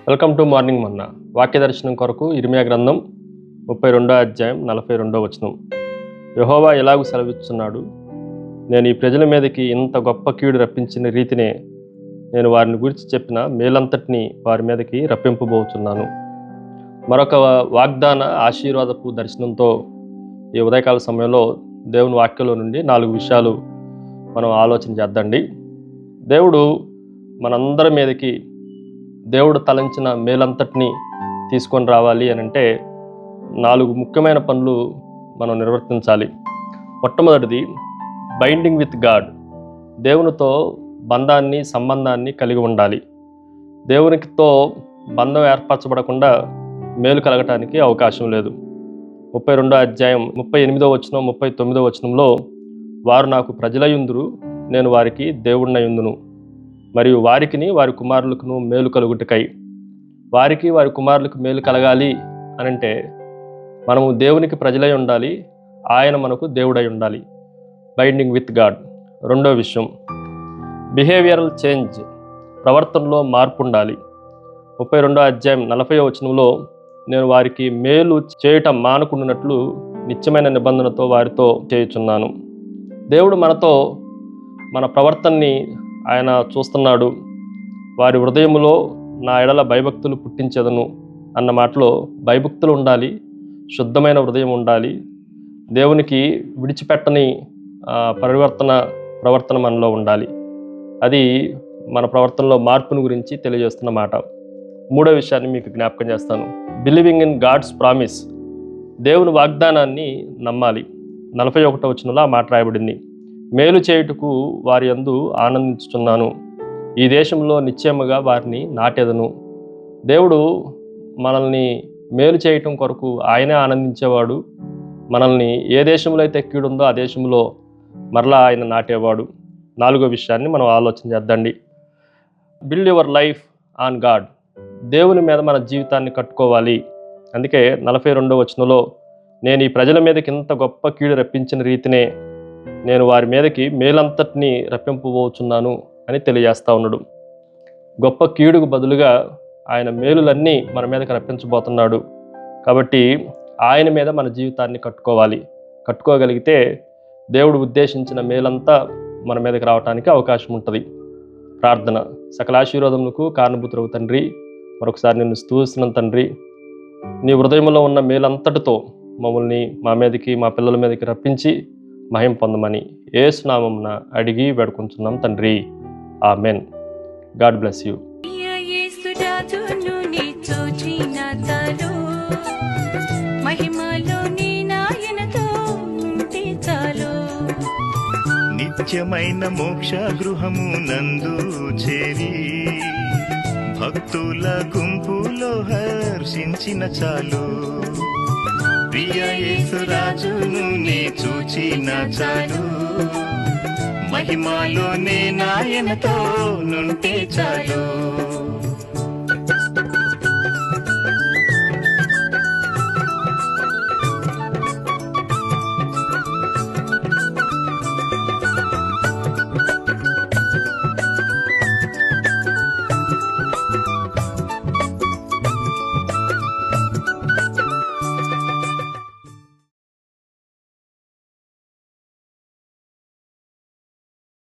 Welcome to morning మన్నా. వాక్య దర్శనం కొరకు ఇర్మియా గ్రంథం 32వ అధ్యాయం 42వ వచనం. యెహోవా ఎలాగూ సెలవిస్తున్నాడు, నేను ఈ ప్రజల మీదకి ఇంత గొప్ప కీడు రప్పించిన రీతినే నేను వారిని గురించి చెప్పిన మేలంతటిని వారి మీదకి రప్పింపబోతున్నాను. మరొక వాగ్దాన ఆశీర్వాదపు దర్శనంతో ఈ ఉదయకాల సమయంలో దేవుని వాక్యంలో నుండి 4 విషయాలు మనం ఆలోచన చేద్దండి. దేవుడు మనందరి మీదకి దేవుడు తలంచిన మేలంతటిని తీసుకొని రావాలి అని అంటే 4 ముఖ్యమైన పనులు మనం నిర్వర్తించాలి. మొట్టమొదటిది బైండింగ్ విత్ గాడ్. దేవునితో సంబంధాన్ని కలిగి ఉండాలి. దేవునితో బంధం ఏర్పరచబడకుండా మేలు కలగటానికి అవకాశం లేదు. 32వ అధ్యాయం 38వ వచనం 39వ వచనంలో, వారు నాకు ప్రజలయుందురు, నేను వారికి దేవుడినయుందును, మరియు వారికిని వారి కుమారులకును మేలు కలుగుటకై. వారికి వారి కుమారులకు మేలు కలగాలి అనంటే మనము దేవునికి ప్రజలై ఉండాలి, ఆయన మనకు దేవుడై ఉండాలి. Binding with God. రెండో విషయం బిహేవియరల్ చేంజ్. ప్రవర్తనలో మార్పు ఉండాలి. 32వ అధ్యాయం 40వ వచనంలో, నేను వారికి మేలు చేయటం మానుకున్నట్లు నిత్యమైన నిబంధనతో వారితో చేయుచున్నాను. దేవుడు మనతో మన ప్రవర్తనని ఆయన చూస్తున్నాడు. వారి హృదయములో నా ఎడల భయభక్తులు పుట్టించెదను అన్న మాటలో భయభక్తులు ఉండాలి, శుద్ధమైన హృదయం ఉండాలి, దేవునికి విడిచిపెట్టని ప్రవర్తన మనలో ఉండాలి. అది మన ప్రవర్తనలో మార్పును గురించి తెలియజేస్తున్న మాట. మూడో విషయాన్ని మీకు జ్ఞాపకం చేస్తాను. Believing in God's promise. దేవుని వాగ్దానాన్ని నమ్మాలి. 41వ వచనంలో ఆ మాట రాయబడింది, మేలు చేయుటకు వారి యందు ఆనందించుచున్నాను, ఈ దేశంలో నిశ్చయముగా వారిని నాటెదను. దేవుడు మనల్ని మేలు చేయటం కొరకు ఆయనే ఆనందించేవాడు. మనల్ని ఏ దేశంలో అయితే కీడుందో ఆ దేశంలో మరలా ఆయన నాటేవాడు. 4వ విషయాన్ని మనం ఆలోచన చేద్దండి. Build your life on God. దేవుని మీద మన జీవితాన్ని కట్టుకోవాలి. అందుకే 42వ వచనంలో, నేను ఈ ప్రజల మీదకి ఇంత గొప్ప కీడు రప్పించిన రీతినే నేను వారి మీదకి మేలంతటిని రప్పింపబోచున్నాను అని తెలియజేస్తూ ఉన్నాడు. గొప్ప కీడుకు బదులుగా ఆయన మేలులన్నీ మన మీదకి రప్పించబోతున్నాడు. కాబట్టి ఆయన మీద మన జీవితాన్ని కట్టుకోగలిగితే దేవుడు ఉద్దేశించిన మేలంతా మన మీదకి రావడానికి అవకాశం ఉంటుంది. ప్రార్థన. సకల ఆశీర్వాదములకు కారణభూతుడవు తండ్రి, మరొకసారి నిన్ను స్తుతిస్తున్నాను తండ్రి. నీ హృదయంలో ఉన్న మేలంతటితో మమ్మల్ని మా మీదకి, మా పిల్లల మీదకి రప్పించి మహిమ పొందమని యేసు నామమున అడిగి వేడుకుంటున్నాం తండ్రి. ఆమెన్. God bless you. నిత్యమైన మోక్ష గృహము నందు చేరి భక్తుల గుంపులో హర్షించిన చాలు. ప్రియ యేసు రాజును నే చూచిన చాలు, మహిమలోనే నాయనతో నుంటే చాలు.